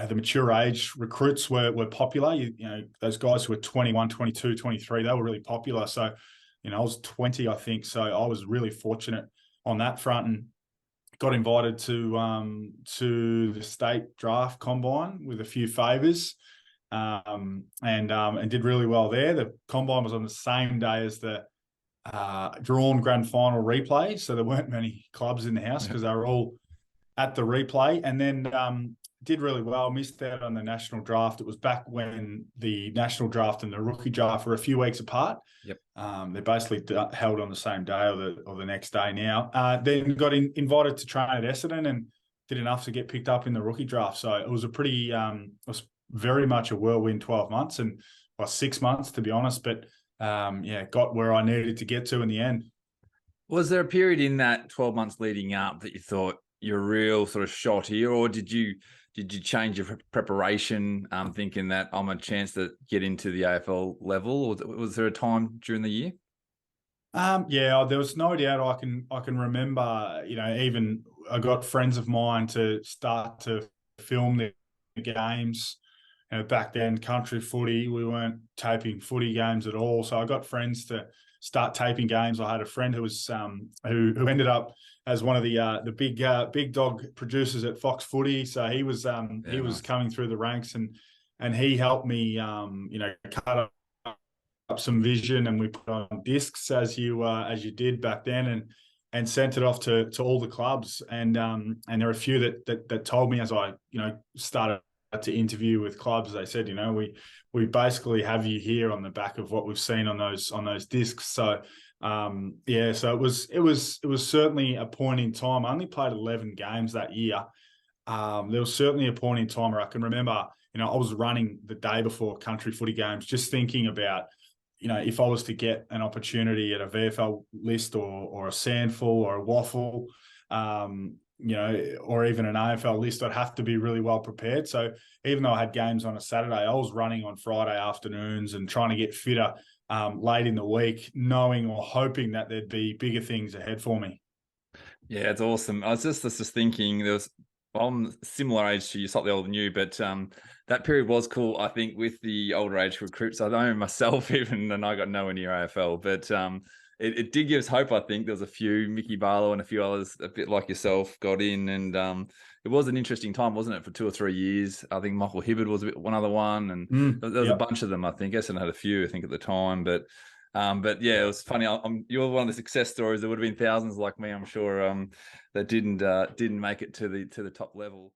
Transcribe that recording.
the mature age recruits were popular. Those guys who were 21, 22, 23, they were really popular. So, I was 20, I think. So I was really fortunate on that front and got invited to the state draft combine with a few favours, and did really well there. The combine was on the same day as the drawn grand final replay, so there weren't many clubs in the house because they were all at the replay. And then did really well, missed out on the national draft. It was back when the national draft and the rookie draft were a few weeks apart. Yep. They're basically held on the same day or the next day now. Then got invited to train at Essendon and did enough to get picked up in the rookie draft. So it was it was very much a whirlwind 12 months and 6 months, to be honest. But got where I needed to get to in the end. Was there a period in that 12 months leading up that you thought you're a real sort of shot here, or did you change your preparation, thinking that I'm a chance to get into the AFL level, or was there a time during the year? There was no doubt. I can remember. Even I got friends of mine to start to film the games. Back then, country footy, we weren't taping footy games at all. So I got friends to start taping games. I had a friend who was who ended up as one of the big dog producers at Fox Footy. So he was Nice. coming through the ranks and he helped me cut up some vision, and we put on discs as you did back then, and sent it off to all the clubs. And there are a few that told me as I started to interview with clubs, they said, we basically have you here on the back of what we've seen on those discs. So so it was certainly a point in time. I only played 11 games that year. There was certainly a point in time where I can remember, I was running the day before country footy games, just thinking about, if I was to get an opportunity at a VFL list or a Sandful or a Waffle, or even an AFL list, I'd have to be really well prepared. So even though I had games on a Saturday, I was running on Friday afternoons and trying to get fitter late in the week, knowing or hoping that there'd be bigger things ahead for me. Yeah, it's awesome. I was just thinking, I'm similar age to you, slightly older than you, but that period was cool, I think, with the older age recruits. I know myself even, and I got nowhere near AFL, but it did give us hope, I think. There was a few, Mickey Barlow and a few others, a bit like yourself, got in, and it was an interesting time, wasn't it, for 2 or 3 years? I think Michael Hibberd was one other one, and there was a bunch of them, I think. Essendon had a few, I think, at the time, but yeah, it was funny. You're one of the success stories. There would have been thousands like me, I'm sure, that didn't make it to the top level.